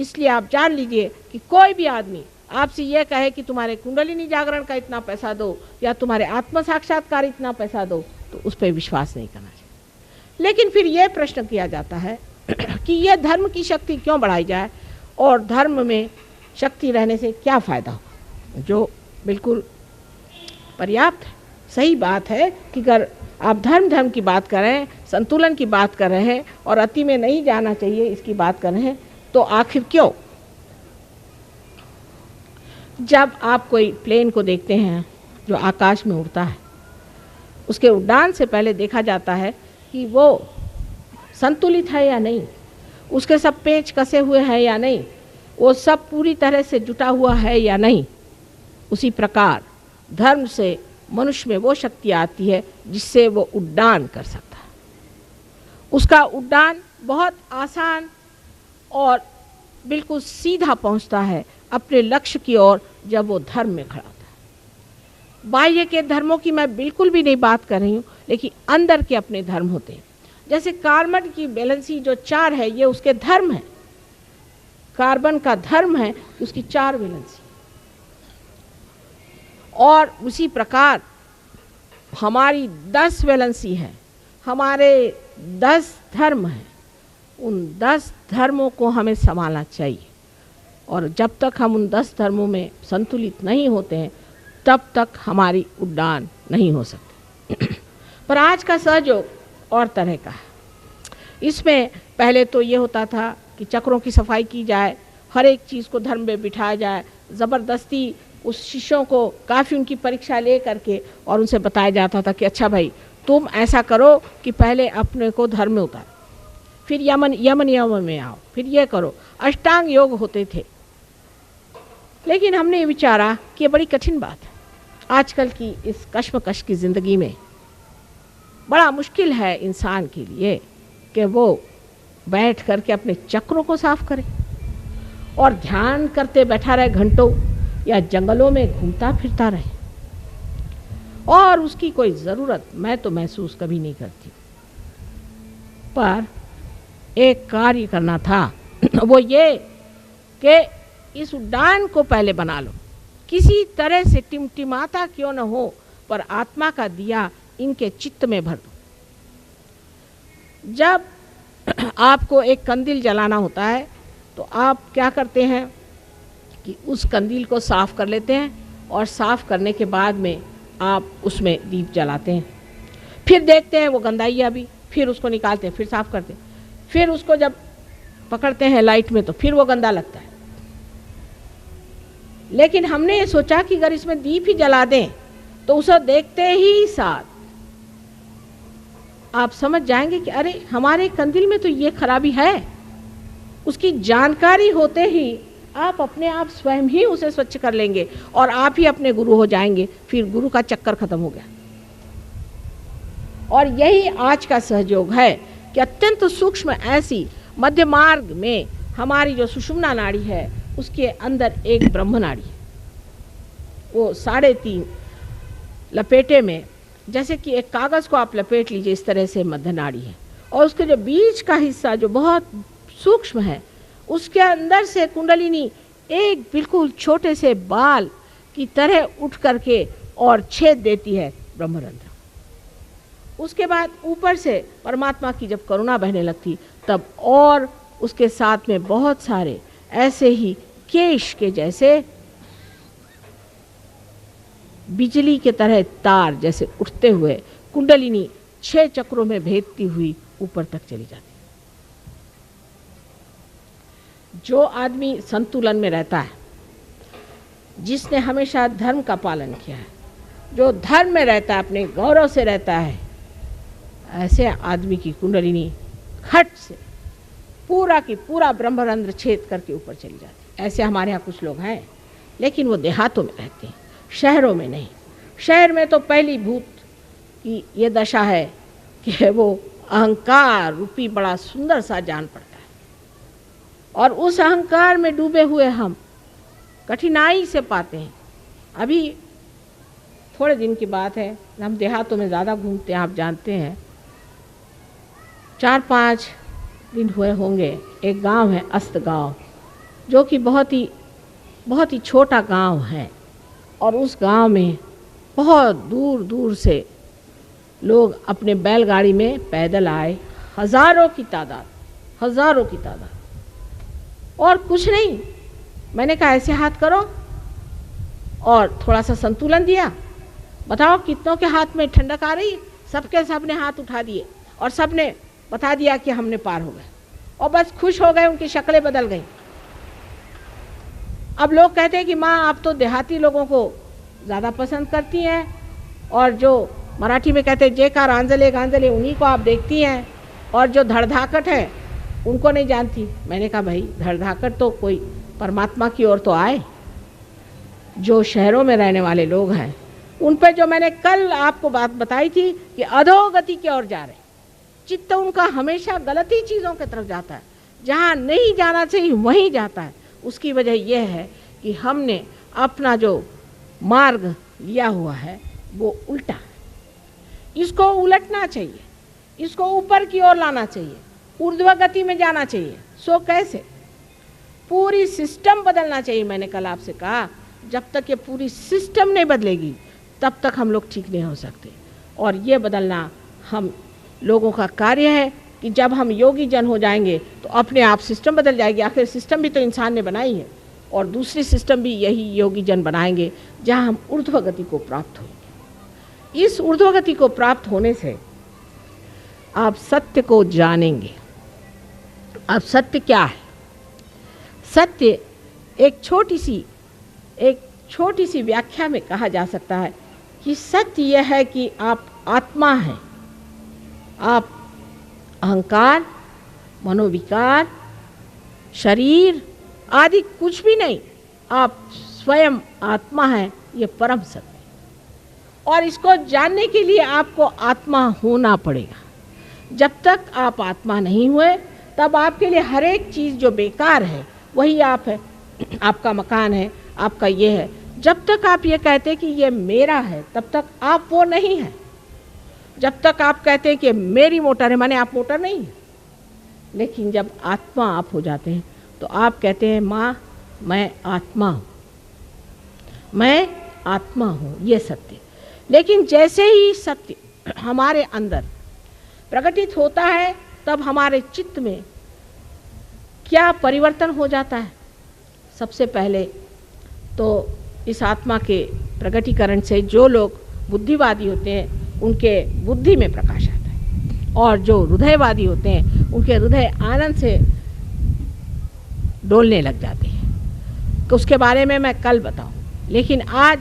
इसलिए आप जान लीजिए कि कोई भी आदमी आपसे यह कहे कि तुम्हारे कुंडलिनी जागरण का इतना पैसा दो या तुम्हारे आत्म साक्षात्कार इतना पैसा दो, तो उस पर विश्वास नहीं करना चाहिए। लेकिन फिर यह प्रश्न किया जाता है कि यह धर्म की शक्ति क्यों बढ़ाई जाए और धर्म में शक्ति रहने से क्या फ़ायदा हो, जो बिल्कुल पर्याप्त है। सही बात है कि अगर आप धर्म की बात कर रहे हैं, संतुलन की बात कर रहे हैं और अति में नहीं जाना चाहिए इसकी बात कर रहे हैं, तो आखिर क्यों? जब आप कोई प्लेन को देखते हैं जो आकाश में उड़ता है, उसके उड़ान से पहले देखा जाता है कि वो संतुलित है या नहीं, उसके सब पेंच कसे हुए हैं या नहीं, वो सब पूरी तरह से जुटा हुआ है या नहीं। उसी प्रकार धर्म से मनुष्य में वो शक्ति आती है जिससे वो उड्डान कर सकता है। उसका उड्डान बहुत आसान और बिल्कुल सीधा पहुंचता है अपने लक्ष्य की ओर जब वो धर्म में खड़ा होता है। बाह्य के धर्मों की मैं बिल्कुल भी नहीं बात कर रही हूँ, लेकिन अंदर के अपने धर्म होते हैं। जैसे कार्बन की वैलेंसी जो 4 है, ये उसके धर्म है। कार्बन का धर्म है उसकी 4 वैलेंसी। और उसी प्रकार हमारी 10 वैलेंसी है, हमारे 10 धर्म हैं। उन 10 धर्मों को हमें संभालना चाहिए, और जब तक हम उन 10 धर्मों में संतुलित नहीं होते हैं तब तक हमारी उड्डान नहीं हो सकती। पर आज का सहयोग और तरह का है। इसमें पहले तो ये होता था कि चक्रों की सफाई की जाए, हर एक चीज़ को धर्म में बिठाया जाए, ज़बरदस्ती उस शिष्यों को काफ़ी उनकी परीक्षा ले करके और उनसे बताया जाता था कि अच्छा भाई तुम ऐसा करो कि पहले अपने को धर्म में उतारो, फिर यम में आओ, फिर ये करो। अष्टांग योग होते थे। लेकिन हमने ये विचारा कि ये बड़ी कठिन बात है। आजकल की इस कश्मकश की ज़िंदगी में बड़ा मुश्किल है इंसान के लिए कि वो बैठ करके अपने चक्रों को साफ करे और ध्यान करते बैठा रहे घंटों, या जंगलों में घूमता फिरता रहे, और उसकी कोई ज़रूरत मैं तो महसूस कभी नहीं करती। पर एक कार्य करना था, वो ये कि इस उड्डान को पहले बना लो, किसी तरह से टिमटिमाता क्यों न हो, पर आत्मा का दिया इनके चित्त में भर दो। जब आपको एक कंदील जलाना होता है तो आप क्या करते हैं कि उस कंदील को साफ़ कर लेते हैं, और साफ़ करने के बाद में आप उसमें दीप जलाते हैं। फिर देखते हैं वो गंदाइया भी, फिर उसको निकालते हैं, फिर साफ़ करते हैं, फिर उसको जब पकड़ते हैं लाइट में तो फिर वो गंदा लगता है। लेकिन हमने ये सोचा कि अगर इसमें दीप ही जला दें तो उसे देखते ही साथ आप समझ जाएंगे कि अरे हमारे कंदील में तो ये खराबी है। उसकी जानकारी होते ही आप अपने आप स्वयं ही उसे स्वच्छ कर लेंगे और आप ही अपने गुरु हो जाएंगे। फिर गुरु का चक्कर खत्म हो गया। और यही आज का सहयोग है कि अत्यंत सूक्ष्म ऐसी मध्य मार्ग में हमारी जो सुषुम्ना नाड़ी है उसके अंदर एक ब्रह्म नाड़ी है। वो 3.5 लपेटे में, जैसे कि एक कागज़ को आप लपेट लीजिए, इस तरह से मध्य नाड़ी है। और उसके जो बीच का हिस्सा जो बहुत सूक्ष्म है, उसके अंदर से कुंडलिनी एक बिल्कुल छोटे से बाल की तरह उठ करके और छेद देती है ब्रह्मरंध्र। उसके बाद ऊपर से परमात्मा की जब करुणा बहने लगती तब और उसके साथ में बहुत सारे ऐसे ही केश के जैसे बिजली के तरह तार जैसे उठते हुए कुंडलिनी 6 चक्रों में भेदती हुई ऊपर तक चली जाती है। जो आदमी संतुलन में रहता है, जिसने हमेशा धर्म का पालन किया है, जो धर्म में रहता है, अपने गौरव से रहता है, ऐसे आदमी की कुंडलिनी खट से पूरा की पूरा ब्रह्मरंध्र छेद करके ऊपर चली जाती है। ऐसे हमारे यहाँ कुछ लोग हैं, लेकिन वो देहातों में रहते हैं, शहरों में नहीं। शहर में तो पहली भूत की ये दशा है कि वो अहंकार रूपी बड़ा सुंदर सा जान पड़ता है, और उस अहंकार में डूबे हुए हम कठिनाई से पाते हैं। अभी थोड़े दिन की बात है, हम देहातों में ज़्यादा घूमते हैं, आप जानते हैं। 4-5 दिन हुए होंगे, एक गांव है अस्त गांव, जो कि बहुत ही छोटा गांव है, और उस गांव में बहुत दूर दूर से लोग अपने बैलगाड़ी में पैदल आए, हज़ारों की तादाद, और कुछ नहीं। मैंने कहा ऐसे हाथ करो, और थोड़ा सा संतुलन दिया। बताओ कितनों के हाथ में ठंडक आ रही है? सबने हाथ उठा दिए और सबने बता दिया कि हमने पार हो गए, और बस खुश हो गए, उनकी शक्लें बदल गई। अब लोग कहते हैं कि माँ आप तो देहाती लोगों को ज़्यादा पसंद करती हैं, और जो मराठी में कहते हैं जेकार आंजले गांजले उन्हीं को आप देखती हैं, और जो धड़धाकट है उनको नहीं जानती। मैंने कहा भाई धड़धाकट तो कोई परमात्मा की ओर तो आए। जो शहरों में रहने वाले लोग हैं उन पर जो मैंने कल आपको बात बताई थी कि अधोगति की ओर जा रहे, चित्त उनका हमेशा गलत ही चीज़ों की तरफ जाता है, जहाँ नहीं जाना चाहिए वहीं जाता है। उसकी वजह यह है कि हमने अपना जो मार्ग लिया हुआ है वो उल्टा है। इसको उलटना चाहिए, इसको ऊपर की ओर लाना चाहिए, ऊर्ध्व गति में जाना चाहिए। सो कैसे? पूरी सिस्टम बदलना चाहिए। मैंने कल आपसे कहा जब तक ये पूरी सिस्टम नहीं बदलेगी तब तक हम लोग ठीक नहीं हो सकते, और ये बदलना हम लोगों का कार्य है कि जब हम योगी जन हो जाएंगे तो अपने आप सिस्टम बदल जाएगी। आखिर सिस्टम भी तो इंसान ने बनाई है, और दूसरी सिस्टम भी यही योगी जन बनाएंगे, जहाँ हम ऊर्ध्व गति को प्राप्त होंगे। इस ऊर्ध्व गति को प्राप्त होने से आप सत्य को जानेंगे। अब सत्य क्या है? सत्य एक छोटी सी व्याख्या में कहा जा सकता है कि सत्य यह है कि आप आत्मा हैं। आप अहंकार, मनोविकार, शरीर आदि कुछ भी नहीं, आप स्वयं आत्मा हैं। ये परम सत्य, और इसको जानने के लिए आपको आत्मा होना पड़ेगा। जब तक आप आत्मा नहीं हुए तब आपके लिए हर एक चीज़ जो बेकार है वही आप है। आपका मकान है, आपका ये है। जब तक आप ये कहते कि ये मेरा है तब तक आप वो नहीं है। जब तक आप कहते हैं कि मेरी मोटर है, माने आप मोटर नहीं है। लेकिन जब आत्मा आप हो जाते हैं तो आप कहते हैं माँ मैं आत्मा हूँ, मैं आत्मा हूँ। ये सत्य। लेकिन जैसे ही सत्य हमारे अंदर प्रकटित होता है तब हमारे चित्त में क्या परिवर्तन हो जाता है? सबसे पहले तो इस आत्मा के प्रकटीकरण से जो लोग बुद्धिवादी होते हैं उनके बुद्धि में प्रकाश आता है, और जो हृदयवादी होते हैं उनके हृदय आनंद से डोलने लग जाते हैं। तो उसके बारे में मैं कल बताऊं, लेकिन आज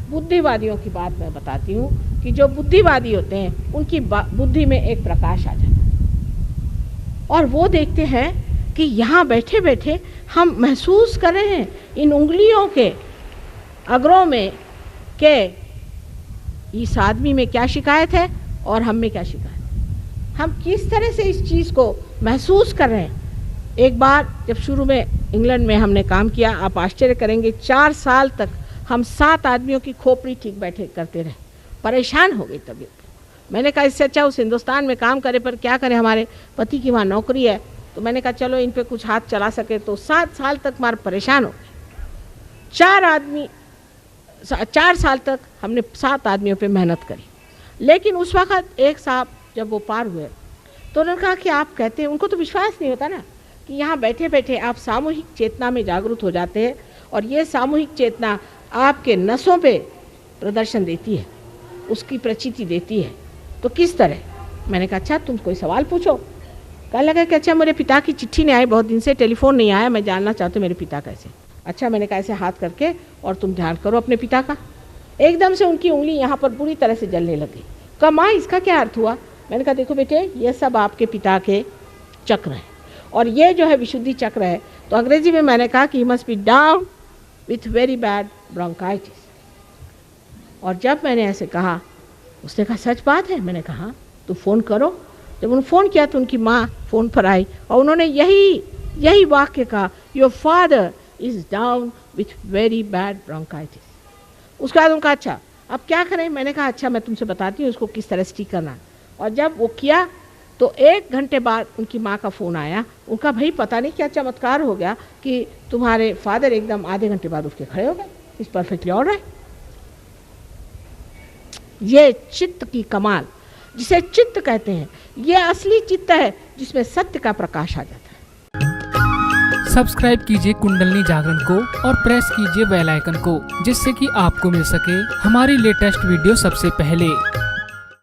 बुद्धिवादियों की बात मैं बताती हूँ कि जो बुद्धिवादी होते हैं उनकी बुद्धि में एक प्रकाश आ जाता है, और वो देखते हैं कि यहाँ बैठे बैठे हम महसूस कर रहे हैं इन उंगलियों के अग्रों में के इस आदमी में क्या शिकायत है और हम में क्या शिकायत है। हम किस तरह से इस चीज़ को महसूस कर रहे हैं। एक बार जब शुरू में इंग्लैंड में हमने काम किया, आप आश्चर्य करेंगे, 4 साल तक हम 7 आदमियों की खोपड़ी ठीक बैठे करते रहे। परेशान हो गई तबीयत। मैंने कहा इससे अच्छा उस हिंदुस्तान में काम करे, पर क्या करें, हमारे पति की वहाँ नौकरी है। तो मैंने कहा चलो इन पे कुछ हाथ चला सके। तो 7 साल तक मार परेशान हो गए। 4 साल तक हमने 7 आदमियों पे मेहनत करी। लेकिन उस वक़्त एक साहब जब वो पार हुए तो उन्होंने कहा कि आप कहते हैं, उनको तो विश्वास नहीं होता ना कि यहाँ बैठे बैठे आप सामूहिक चेतना में जागरूक हो जाते हैं, और ये सामूहिक चेतना आपके नसों पे प्रदर्शन देती है, उसकी प्रचिति देती है। तो किस तरह? मैंने कहा अच्छा तुम कोई सवाल पूछो। कहने लगा कि अच्छा मेरे पिता की चिट्ठी नहीं आई, बहुत दिन से टेलीफोन नहीं आया, मैं जानना चाहती हूँ मेरे पिता कैसे। अच्छा, मैंने कहा ऐसे हाथ करके और तुम ध्यान करो अपने पिता का। एकदम से उनकी उंगली यहाँ पर बुरी तरह से जलने लगी। कहा माँ इसका क्या अर्थ हुआ? मैंने कहा देखो बेटे, ये सब आपके पिता के चक्र हैं, और ये जो है विशुद्धि चक्र है। तो अंग्रेजी में मैंने कहा कि he must be down with very bad bronchitis. और जब मैंने ऐसे कहा, उसने कहा सच बात है। मैंने कहा तो फ़ोन करो। जब उन्होंने फ़ोन किया तो उनकी माँ फ़ोन पर आई और उन्होंने यही वाक्य कहा, your father is down with very bad bronchitis. उसके बाद उनका अच्छा अब क्या करें? मैंने कहा अच्छा मैं तुमसे बताती हूँ इसको किस तरह से ठीक करना। और जब वो किया तो 1 घंटे बाद उनकी माँ का फ़ोन आया। उनका भाई पता नहीं क्या चमत्कार हो गया कि तुम्हारे फादर एकदम आधे घंटे बाद उठ के खड़े हो गए। इस परफेक्टली ऑलराइट। ये चित्त की कमाल, जिसे चित्त कहते हैं, ये असली चित्त है जिसमें सत्य का प्रकाश आ जाता है। सब्सक्राइब कीजिए कुंडलनी जागरण को और प्रेस कीजिए बेल आइकन को, जिससे कि आपको मिल सके हमारी लेटेस्ट वीडियो सबसे पहले।